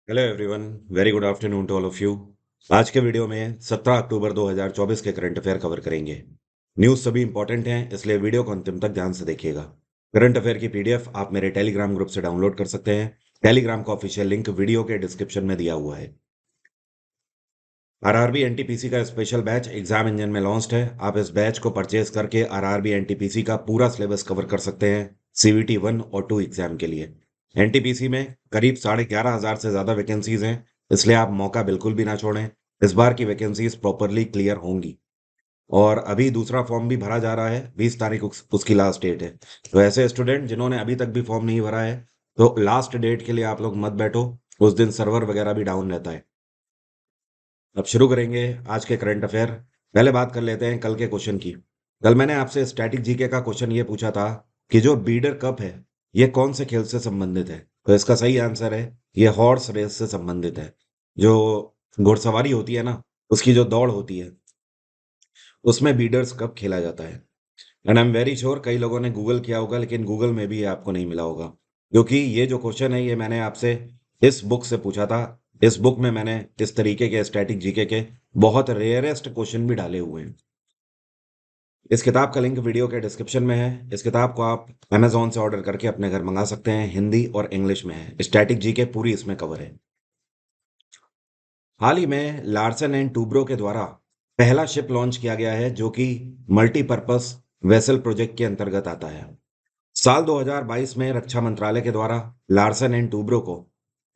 Hello everyone, very good afternoon to all of you. आज के video में 17 अक्टूबर 2024 के करंट अफेयर कवर करेंगे। न्यूज़ सभी इंपॉर्टेंट हैं, इसलिए वीडियो को अंतिम तक ध्यान से देखिएगा। करंट अफेयर की पीडीएफ आप मेरे टेलीग्राम ग्रुप से डाउनलोड कर सकते हैं। टेलीग्राम का ऑफिशियल लिंक वीडियो के डिस्क्रिप्शन में दिया हुआ है। आरआरबी एनटीपीसी का स्पेशल बैच एग्जाम इंजन में लॉन्च्ड है। आप इस बैच को परचेज करके आरआरबी एनटीपीसी का पूरा सिलेबस कवर कर सकते हैं सीवीटी 1 और 2 एग्जाम के लिए। एनटीपीसी में करीब 11,500 से ज्यादा वैकेंसीज हैं, इसलिए आप मौका बिल्कुल भी ना छोड़ें। इस बार की वैकेंसीज प्रॉपरली क्लियर होंगी और अभी दूसरा फॉर्म भी भरा जा रहा है। 20 तारीख उसकी लास्ट डेट है। तो ऐसे स्टूडेंट जिन्होंने अभी तक भी फॉर्म नहीं भरा है, तो लास्ट डेट के लिए आप लोग मत बैठो। उस दिन सर्वर वगैरह भी डाउन रहता है। अब शुरू करेंगे आज के करंट अफेयर। पहले बात कर लेते हैं कल के क्वेश्चन की। कल मैंने आपसे स्टैटिक जीके का क्वेश्चन ये पूछा था कि जो बीडर कप है ये कौन से खेल से संबंधित है। तो इसका सही आंसर है ये हॉर्स रेस से संबंधित है। जो घुड़सवारी होती है ना, उसकी जो दौड़ होती है उसमें बीडर्स कप खेला जाता है। And I am very sure कई लोगों ने गूगल किया होगा, लेकिन गूगल में भी ये आपको नहीं मिला होगा, क्योंकि ये जो क्वेश्चन है ये मैंने आपसे इस बुक से पूछा था। इस बुक में मैंने इस तरीके के स्टैटिक जीके के बहुत रेयरेस्ट क्वेश्चन भी डाले हुए हैं। इस किताब का लिंक वीडियो के डिस्क्रिप्शन में है। इस किताब को आप अमेजोन से ऑर्डर करके अपने घर मंगा सकते हैं। हिंदी और इंग्लिश में है। स्टैटिक जीके पूरी इसमें कवर है। हाल ही में लार्सन एंड टूब्रो के द्वारा पहला शिप लॉन्च किया गया है जो कि मल्टीपर्पस वेसल प्रोजेक्ट के अंतर्गत आता है। साल 2022 में रक्षा मंत्रालय के द्वारा लार्सन एंड टूब्रो को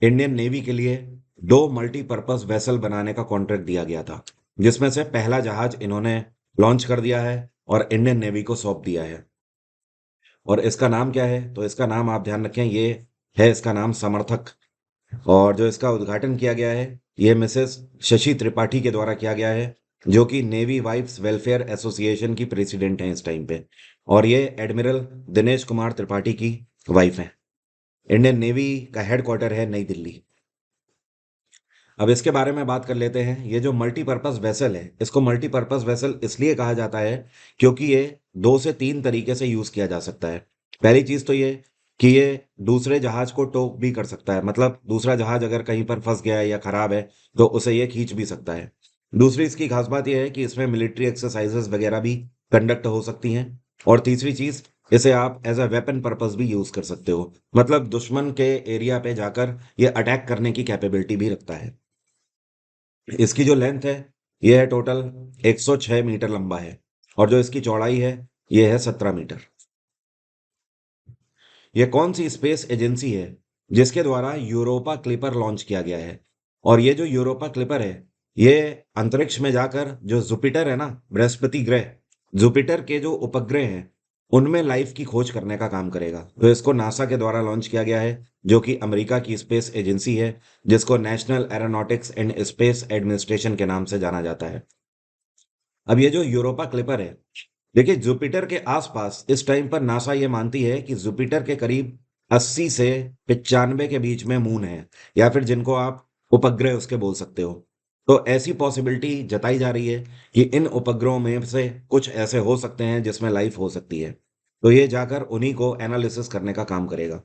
इंडियन नेवी के लिए 2 मल्टीपर्पस वेसल बनाने का कॉन्ट्रैक्ट दिया गया था, जिसमें से पहला जहाज इन्होंने लॉन्च कर दिया है और इंडियन नेवी को सौंप दिया है। और इसका नाम क्या है? तो इसका नाम आप ध्यान रखें, ये है इसका नाम समर्थक। और जो इसका उद्घाटन किया गया है ये मिसेस शशि त्रिपाठी के द्वारा किया गया है, जो कि नेवी वाइफ्स वेलफेयर एसोसिएशन की प्रेसिडेंट हैं इस टाइम पे। और ये एडमिरल दिनेश कुमार त्रिपाठी की वाइफ हैं। इंडियन नेवी का हेडक्वार्टर है नई दिल्ली। अब इसके बारे में बात कर लेते हैं। ये जो मल्टीपर्पज वेसल है, इसको मल्टीपर्पज वेसल इसलिए कहा जाता है क्योंकि ये 2 से 3 तरीके से यूज किया जा सकता है। पहली चीज तो ये कि ये दूसरे जहाज को टो भी कर सकता है, मतलब दूसरा जहाज अगर कहीं पर फंस गया है या खराब है तो उसे ये खींच भी सकता है। दूसरी इसकी खास बात यह है कि इसमें मिलिट्री एक्सरसाइजेस वगैरह भी कंडक्ट हो सकती हैं। और तीसरी चीज, इसे आप एज अ वेपन पर्पस भी यूज कर सकते हो, मतलब दुश्मन के एरिया पे जाकर ये अटैक करने की कैपेबिलिटी भी रखता है। इसकी जो लेंथ है ये है टोटल 106 मीटर लंबा है। और जो इसकी चौड़ाई है ये है 17 मीटर। ये कौन सी स्पेस एजेंसी है जिसके द्वारा यूरोपा क्लिपर लॉन्च किया गया है? और ये जो यूरोपा क्लिपर है ये अंतरिक्ष में जाकर जो जुपिटर है ना, बृहस्पति ग्रह, जुपिटर के जो उपग्रह हैं उनमें लाइफ की खोज करने का काम करेगा। तो इसको नासा के द्वारा लॉन्च किया गया है, जो कि अमेरिका की स्पेस एजेंसी है, जिसको national aeronautics and space administration के नाम से जाना जाता है। अब ये जो यूरोपा क्लिपर है, देखिए जुपिटर के आसपास इस टाइम पर नासा ये मानती है कि जुपिटर के करीब 80 से 95 के बीच में मून है, या फिर जिनको आप उपग्रह उसके बोल सकते हो। तो ऐसी पॉसिबिलिटी जताई जा रही है कि इन उपग्रहों में से कुछ ऐसे हो सकते हैं जिसमें लाइफ हो सकती है। तो ये जाकर उन्हीं को एनालिसिस करने का काम करेगा।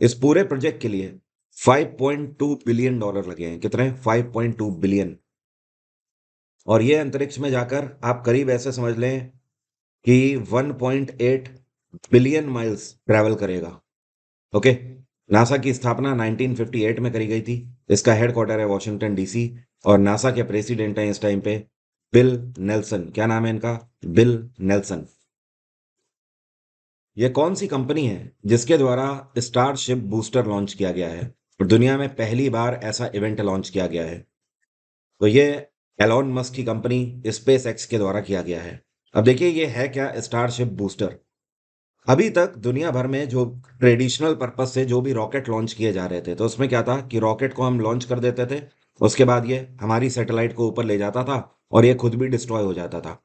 इस पूरे प्रोजेक्ट के लिए $5.2 बिलियन लगे हैं। कितने? 5.2 बिलियन। और ये अंतरिक्ष में जाकर आप करीब ऐसे समझ लें कि 1.8 बिलियन माइल्स ट्रैवल करेगा। ओके। नासा की स्थापना 1958 में करी गई थी। इसका हेडक्वार्टर है वॉशिंगटन डीसी। और नासा के प्रेसिडेंट हैं इस टाइम पे बिल नेल्सन। क्या नाम है इनका? Bill Nelson. ये कौन सी कंपनी है जिसके द्वारा स्टारशिप बूस्टर लॉन्च किया गया है और दुनिया में पहली बार ऐसा इवेंट लॉन्च किया गया है? तो ये एलॉन मस्क की कंपनी स्पेस एक्स के द्वारा किया गया है। अब देखिए ये है क्या स्टारशिप बूस्टर। अभी तक दुनिया भर में जो ट्रेडिशनल पर्पज से जो भी रॉकेट लॉन्च किए जा रहे थे, तो उसमें क्या था कि रॉकेट को हम लॉन्च कर देते थे, उसके बाद ये हमारी सैटेलाइट को ऊपर ले जाता था और ये खुद भी डिस्ट्रॉय हो जाता था।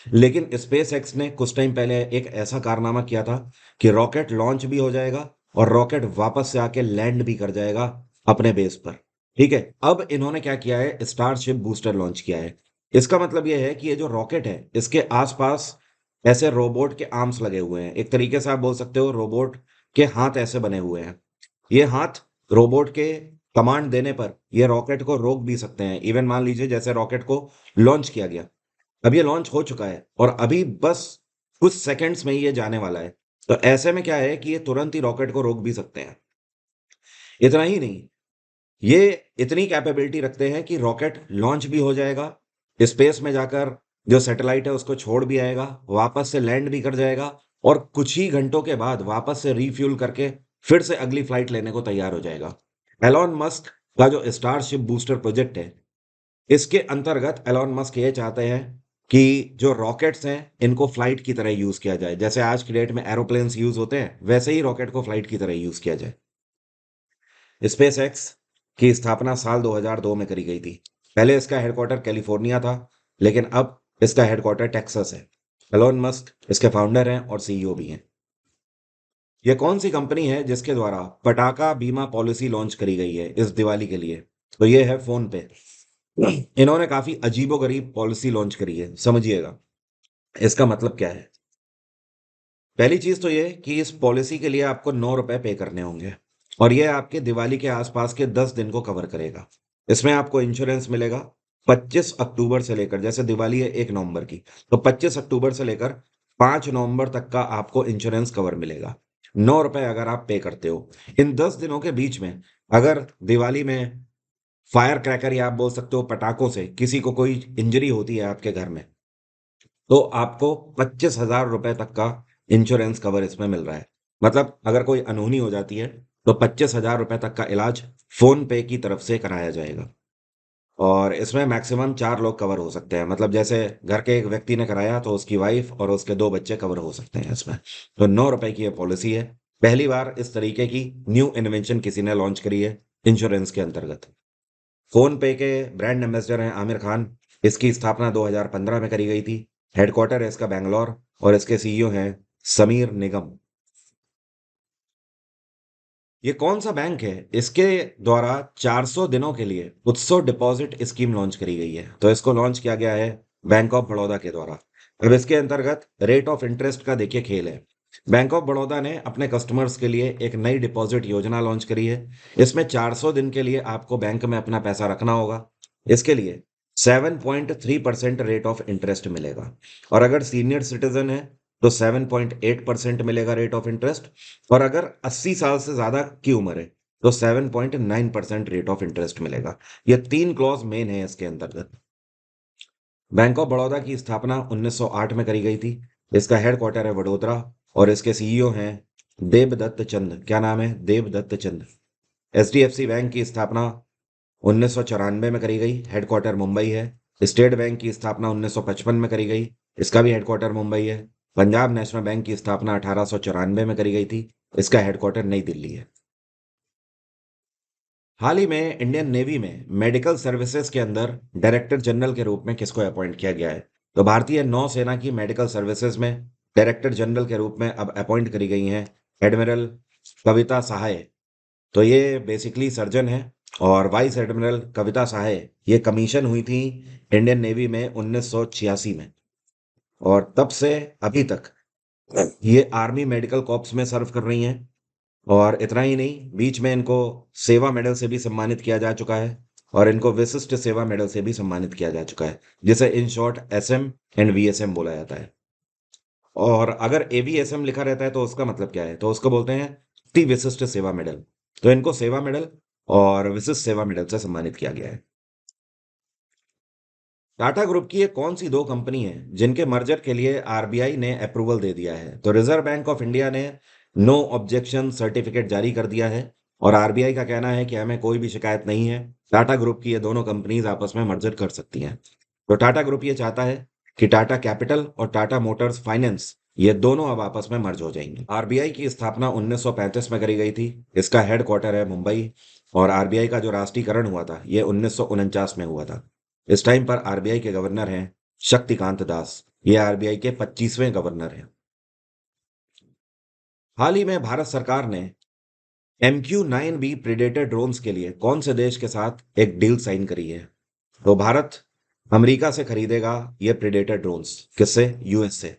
लेकिन स्पेस एक्स ने कुछ टाइम पहले एक ऐसा कारनामा किया था कि रॉकेट लॉन्च भी हो जाएगा और रॉकेट वापस से आके लैंड भी कर जाएगा अपने बेस पर। ठीक है। अब इन्होंने क्या किया है, स्टारशिप बूस्टर लॉन्च किया है। इसका मतलब यह है कि ये जो रॉकेट है इसके आसपास ऐसे रोबोट के आर्म्स लगे हुए हैं। एक तरीके से आप बोल सकते हो रोबोट के हाथ ऐसे बने हुए हैं। ये हाथ रोबोट के कमांड देने पर ये रॉकेट को रोक भी सकते हैं। इवन मान लीजिए जैसे रॉकेट को लॉन्च किया गया, अब ये लॉन्च हो चुका है और अभी बस कुछ सेकंड्स में ही ये जाने वाला है। तो ऐसे में क्या है कि ये तुरंत ही रॉकेट को रोक भी सकते हैं। इतना ही नहीं, ये इतनी कैपेबिलिटी रखते हैं कि रॉकेट लॉन्च भी हो जाएगा, स्पेस में जाकर जो सैटेलाइट है उसको छोड़ भी आएगा, वापस से लैंड भी कर जाएगा और कुछ ही घंटों के बाद वापस से रिफ्यूल करके फिर से अगली फ्लाइट लेने को तैयार हो जाएगा। एलॉन मस्क का जो स्टारशिप बूस्टर प्रोजेक्ट है, इसके अंतर्गत एलॉन मस्क ये चाहते हैं कि जो रॉकेट्स हैं इनको फ्लाइट की तरह यूज किया जाए। जैसे आज की डेट में एरोप्लेन्स यूज होते हैं, वैसे ही रॉकेट को फ्लाइट की तरह यूज किया जाए। स्पेस एक्स की स्थापना साल 2002 में करी गई थी। पहले इसका हेडक्वार्टर कैलिफोर्निया था, लेकिन अब इसका हेडक्वार्टर टेक्सास है। एलोन मस्क इसके फाउंडर हैं और सीईओ भी हैं। ये कौन सी कंपनी है जिसके द्वारा पटाखा बीमा पॉलिसी लॉन्च करी गई है इस दिवाली के लिए? तो ये है फोन पे। इन्होंने काफी अजीबोगरीब पॉलिसी लॉन्च करी है, समझिएगा इसका मतलब क्या है। पहली चीज तो ये कि इस पॉलिसी के लिए आपको 9 रुपए पे करने होंगे और ये आपके दिवाली के आसपास के 10 दिन को कवर करेगा। इसमें आपको इंश्योरेंस मिलेगा 25 अक्टूबर से लेकर, जैसे दिवाली है 1 नवंबर की, तो 25 अक्टूबर से लेकर 5 नवंबर तक का आपको इंश्योरेंस कवर मिलेगा। 9 रुपए अगर आप पे करते हो। इन 10 दिनों के बीच में अगर दिवाली में फायर क्रैकर या आप बोल सकते हो पटाखों से किसी को कोई इंजरी होती है आपके घर में, तो आपको 25,000 रुपए तक का इंश्योरेंस कवर इसमें मिल रहा है। मतलब अगर कोई अनहोनी हो जाती है तो 25,000 रुपए तक का इलाज फोन पे की तरफ से कराया जाएगा। और इसमें मैक्सिमम 4 लोग कवर हो सकते हैं। मतलब जैसे घर के एक व्यक्ति ने कराया तो उसकी वाइफ और उसके 2 बच्चे कवर हो सकते हैं इसमें। तो 9 रुपए की ये पॉलिसी है। पहली बार इस तरीके की न्यू इन्वेंशन किसी ने लॉन्च करी है इंश्योरेंस के अंतर्गत। फोन पे के ब्रांड एम्बेसडर हैं आमिर खान। इसकी स्थापना 2015 में करी गई थी। हेडक्वार्टर है इसका बैंगलोर और इसके सीईओ हैं समीर निगम। ये कौन सा बैंक है? इसके द्वारा 400 दिनों के लिए उत्सव डिपॉजिट स्कीम लॉन्च करी गई है। तो इसको लॉन्च किया गया है बैंक ऑफ बड़ौदा के द्वारा। अब इसके अंतर्गत रेट ऑफ इंटरेस्ट का देखिए खेल है। बैंक ऑफ बड़ौदा ने अपने कस्टमर्स के लिए एक नई डिपॉजिट योजना लॉन्च करी है। इसमें 400 दिन के लिए आपको बैंक में अपना पैसा रखना होगा। इसके लिए 7.3% रेट ऑफ इंटरेस्ट मिलेगा और अगर सीनियर सिटीजन है तो 7.8% मिलेगा रेट ऑफ इंटरेस्ट और अगर 80 साल से ज्यादा की उम्र है तो 7.9% रेट ऑफ इंटरेस्ट मिलेगा। ये 3 क्लॉज मेन है इसके अंतर्गत। बैंक ऑफ बड़ौदा की स्थापना 1908 में करी गई थी। इसका हेडक्वार्टर है वडोदरा और इसके सीईओ हैं देबदत्त चंद। क्या नाम है? देबदत्त चंद। एचडीएफसी बैंक की स्थापना 1994 में करी गई। हेडक्वार्टर मुंबई है। स्टेट बैंक की स्थापना 1955 में करी गई। इसका भी हेडक्वार्टर मुंबई है। पंजाब नेशनल बैंक की स्थापना 1894 में करी गई थी। इसका हेडक्वार्टर नई दिल्ली है। हाल ही में इंडियन नेवी में मेडिकल सर्विसेज के अंदर डायरेक्टर जनरल के रूप में किसको अपॉइंट किया गया है? तो भारतीय नौसेना की मेडिकल सर्विसेज में डायरेक्टर जनरल के रूप में अब अपॉइंट करी गई हैं एडमिरल कविता सहाय। तो ये बेसिकली सर्जन है और वाइस एडमिरल कविता सहाय ये कमीशन हुई थी इंडियन नेवी में 1986 में और तब से अभी तक ये आर्मी मेडिकल कॉर्प्स में सर्व कर रही हैं। और इतना ही नहीं, बीच में इनको सेवा मेडल से भी सम्मानित किया जा चुका है और इनको विशिष्ट सेवा मेडल से भी सम्मानित किया जा चुका है, जिसे in short SM and VSM बोला जाता है। और अगर एवीएसएम लिखा रहता है तो उसका मतलब क्या है? तो उसको बोलते हैं अति विशिष्ट सेवा मेडल। तो इनको सेवा मेडल और विशिष्ट सेवा मेडल से सम्मानित किया गया है। टाटा ग्रुप की ये कौन सी दो कंपनी है जिनके मर्जर के लिए आरबीआई ने अप्रूवल दे दिया है? तो रिजर्व बैंक ऑफ इंडिया ने नो ऑब्जेक्शन सर्टिफिकेट जारी कर दिया है और आरबीआई का कहना है कि हमें कोई भी शिकायत नहीं है। टाटा ग्रुप की ये दोनों कंपनीज आपस में मर्जर कर सकती हैं। तो टाटा ग्रुप ये चाहता है कि टाटा कैपिटल और टाटा मोटर्स फाइनेंस ये दोनों अब आपस में मर्ज हो जाएंगे। आरबीआई की स्थापना 1935 में करी गई थी। इसका हेडक्वार्टर है मुंबई और आरबीआई का जो राष्ट्रीयकरण हुआ था ये 1949 में हुआ था। इस टाइम पर आरबीआई के गवर्नर हैं शक्तिकांत दास। ये आरबीआई के 25वें गवर्नर हैं। हाल ही में भारत सरकार ने MQ-9B प्रीडेटर ड्रोन्स के लिए कौन से देश के साथ एक डील साइन करी है? तो भारत अमेरिका से खरीदेगा ये प्रीडेटर ड्रोन्स। किससे? यूएस से।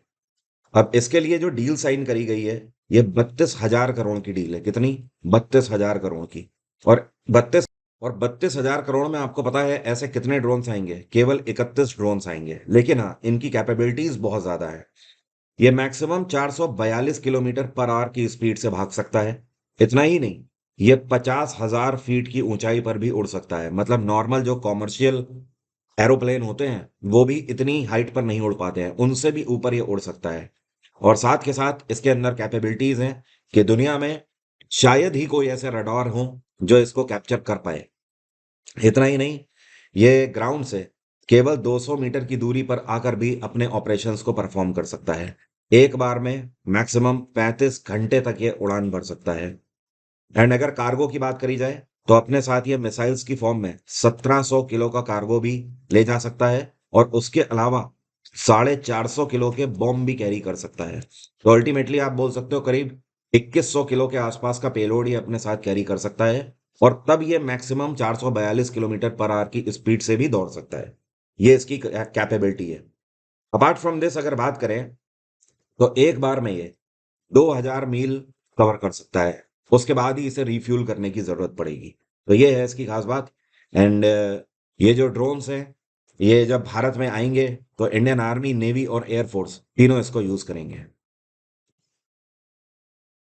अब इसके लिए जो डील साइन करी गई है ये 32,000 करोड़ की डील है। कितनी? 32,000 करोड़ की। और 32 और 32,000 करोड़ में आपको पता है ऐसे कितने ड्रोन्स आएंगे? केवल 31 ड्रोन्स आएंगे। लेकिन हाँ, इनकी कैपेबिलिटीज बहुत ज्यादा है। ये मैक्सिमम 442 किलोमीटर पर आवर की स्पीड से भाग सकता है। इतना ही नहीं, ये 50,000 फीट की ऊंचाई पर भी उड़ सकता है। मतलब नॉर्मल जो कॉमर्शियल एरोप्लेन होते हैं वो भी इतनी हाइट पर नहीं उड़ पाते हैं, उनसे भी ऊपर ये उड़ सकता है। और साथ के साथ इसके अंदर कैपेबिलिटीज हैं कि दुनिया में शायद ही कोई ऐसे रडार हो जो इसको कैप्चर कर पाए। इतना ही नहीं, ये ग्राउंड से केवल 200 मीटर की दूरी पर आकर भी अपने ऑपरेशंस को परफॉर्म कर सकता है। एक बार में मैक्सिमम 35 घंटे तक ये उड़ान भर सकता है। एंड अगर कार्गो की बात करी जाए तो अपने साथ ये मिसाइल्स की फॉर्म में 1700 किलो का कार्गो भी ले जा सकता है, और उसके अलावा 450 किलो के बॉम्ब भी कैरी कर सकता है। तो अल्टीमेटली आप बोल सकते हो करीब 2100 किलो के आसपास का पेलोड ये अपने साथ कैरी कर सकता है। और तब ये मैक्सिमम 442 किलोमीटर पर आवर की स्पीड से भी दौड़ सकता है। ये इसकी कैपेबिलिटी है। अपार्ट फ्रॉम दिस अगर बात करें तो एक बार में ये 2000 मील कवर कर सकता है। उसके बाद ही इसे रिफ्यूल करने की जरूरत पड़ेगी। तो ये है इसकी खास बात। एंड ये जो ड्रोन्स हैं, ये जब भारत में आएंगे तो इंडियन आर्मी, नेवी और एयरफोर्स तीनों इसको यूज करेंगे।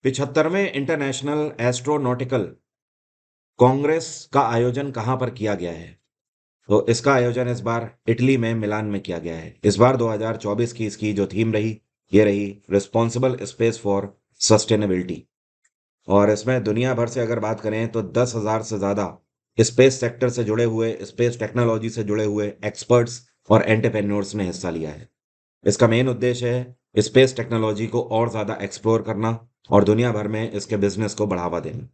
75वें इंटरनेशनल एस्ट्रोनॉटिकल कांग्रेस का आयोजन कहाँ पर किया गया है? तो इसका आयोजन इस बार इटली में मिलान में किया गया है। इस बार 2024 की इसकी जो थीम रही, ये रही रिस्पॉन्सिबल स्पेस फॉर सस्टेनेबिलिटी। और इसमें दुनिया भर से अगर बात करें तो 10,000 से ज्यादा स्पेस सेक्टर से जुड़े हुए, स्पेस टेक्नोलॉजी से जुड़े हुए एक्सपर्ट्स और एंटरप्रेन्योर्स ने हिस्सा लिया है। इसका मेन उद्देश्य है स्पेस टेक्नोलॉजी को और ज्यादा एक्सप्लोर करना और दुनिया भर में इसके बिजनेस को बढ़ावा देना।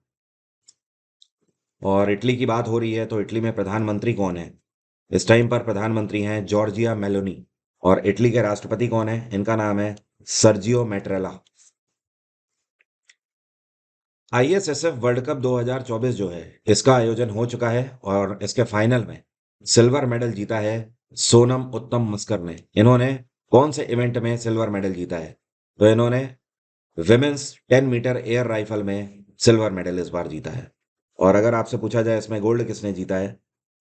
और इटली की बात हो रही है तो इटली में प्रधानमंत्री कौन है? इस टाइम पर प्रधानमंत्री हैं जॉर्जिया मेलोनी। और इटली के राष्ट्रपति कौन है? इनका नाम है सर्जियो मैट्रेला। आईएसएसएफ वर्ल्ड कप 2024 जो है, इसका आयोजन हो चुका है और इसके फाइनल में सिल्वर मेडल जीता है सोनम उत्तम मस्कर ने। इन्होंने कौन से इवेंट में सिल्वर मेडल जीता है? तो इन्होंने विमेंस 10 मीटर एयर राइफल में सिल्वर मेडल इस बार जीता है। और अगर आपसे पूछा जाए इसमें गोल्ड किसने जीता है,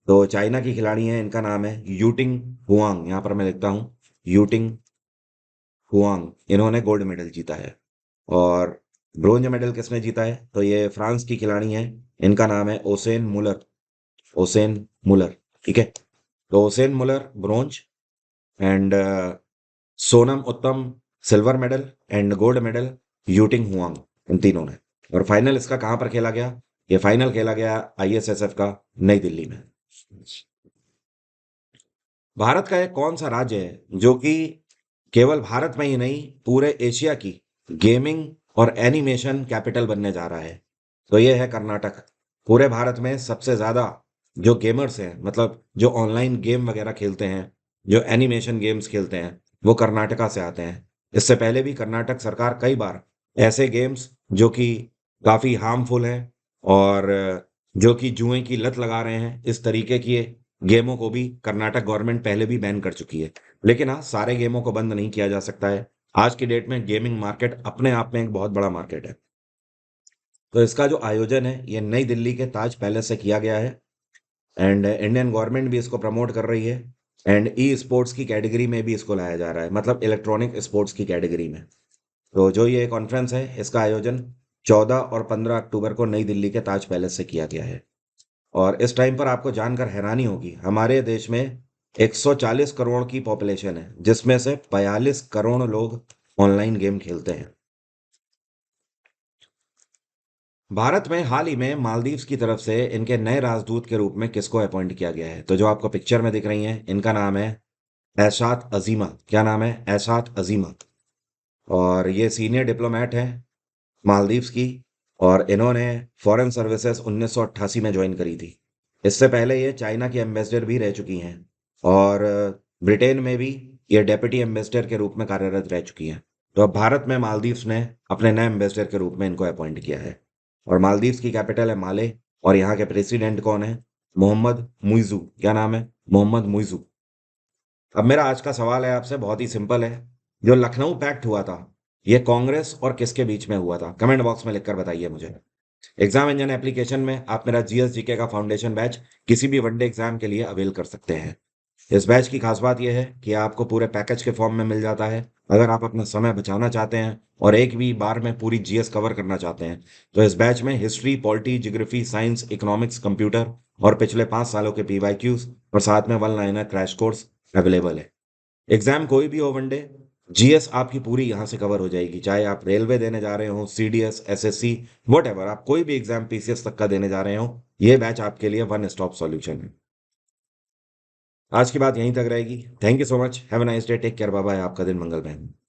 तो चाइना की खिलाड़ी है, इनका नाम है यूटिंग हुआंग। यहाँ पर मैं लिखता हूँ यूटिंग हुआंग, इन्होंने गोल्ड मेडल जीता है। और ब्रोंज मेडल किसने जीता है? तो ये फ्रांस की खिलाड़ी हैं, इनका नाम है ओसेन मुलर। ओसेन मुलर, ठीक है। तो Oceane Muller bronze, and Sonam Uttam silver medal, and gold medal Yuting Huang, इन तीनों ने। और फाइनल इसका कहां पर खेला गया? ये फाइनल खेला गया आईएसएसएफ का नई दिल्ली में। भारत का एक कौन सा राज्य है जो कि केवल भारत में ही नहीं पूरे एशिया की गेमिंग और एनिमेशन कैपिटल बनने जा रहा है? तो ये है कर्नाटक। पूरे भारत में सबसे ज्यादा जो गेमर्स हैं, मतलब जो ऑनलाइन गेम वगैरह खेलते हैं, जो एनिमेशन गेम्स खेलते हैं, वो कर्नाटका से आते हैं। इससे पहले भी कर्नाटक सरकार कई बार ऐसे गेम्स जो कि काफी हार्मफुल हैं और जो कि जुए की लत लगा रहे हैं, इस तरीके की गेमों को भी कर्नाटक गवर्नमेंट पहले भी बैन कर चुकी है। लेकिन हाँ, सारे गेमों को बंद नहीं किया जा सकता है। आज की डेट में गेमिंग मार्केट अपने आप में एक बहुत बड़ा मार्केट है। तो इसका जो आयोजन है ये नई दिल्ली के ताज पैलेस से किया गया है। एंड इंडियन गवर्नमेंट भी इसको प्रमोट कर रही है। एंड ई स्पोर्ट्स की कैटेगरी में भी इसको लाया जा रहा है, मतलब इलेक्ट्रॉनिक स्पोर्ट्स की कैटेगरी में। तो जो ये कॉन्फ्रेंस है, इसका आयोजन 14 और 15 अक्टूबर को नई दिल्ली के ताज पैलेस से किया गया है। और इस टाइम पर आपको जानकर हैरानी होगी, हमारे देश में 140 करोड़ की पॉपुलेशन है, जिसमें से 42 करोड़ लोग ऑनलाइन गेम खेलते हैं। भारत में हाल ही में मालदीव्स की तरफ से इनके नए राजदूत के रूप में किसको अपॉइंट किया गया है? तो जो आपको पिक्चर में दिख रही हैं, इनका नाम है ऐशात अजीमा। क्या नाम है? ऐशात अजीमा। और ये सीनियर डिप्लोमेट हैं मालदीव्स की। और इन्होंने फॉरेन सर्विसेज 1988 में ज्वाइन करी थी। इससे पहले ये चाइना की एम्बेसडर भी रह चुकी हैं। और ब्रिटेन में भी ये डेप्यूटी एम्बेसडर के रूप में कार्यरत रह चुकी हैं। तो अब भारत में मालदीव्स ने अपने नए एम्बेसडर के रूप में इनको अपॉइंट किया है। और मालदीव्स की कैपिटल है माले। और यहाँ के प्रेसिडेंट कौन है? मोहम्मद मुइजू। क्या नाम है? मोहम्मद मुइजू। अब मेरा आज का सवाल है आपसे, बहुत ही सिंपल है। जो लखनऊ पैक्ट हुआ था, ये कांग्रेस और किसके बीच में हुआ था? कमेंट बॉक्स में लिखकर बताइए मुझे। एग्जाम इंजन एप्लीकेशन में आप मेरा जीएस जीके का फाउंडेशन बैच किसी भी वनडे एग्जाम के लिए अवेल कर सकते हैं। इस बैच की खास बात यह है कि आपको पूरे पैकेज के फॉर्म में मिल जाता है। अगर आप अपना समय बचाना चाहते हैं और एक भी बार में पूरी जीएस कवर करना चाहते हैं, तो इस बैच में history, polity, geography, science, economics, computer और पिछले 5 सालों के पीवाईक्यूज और साथ में one liner crash course available है। एग्जाम कोई भी हो वनडे, जीएस आपकी पूरी यहाँ से कवर हो जाएगी। चाहे आप रेलवे देने जा रहे हो, सीडीएस, एसएससी, वट एवर, आप कोई भी एग्जाम पीसीएस तक का देने जा रहे हो, ये बैच आपके लिए वन स्टॉप सॉल्यूशन है। आज की बात यहीं तक रहेगी। Thank you so much. Have a nice day. Take care. Bye bye. आपका दिन मंगलमय हो।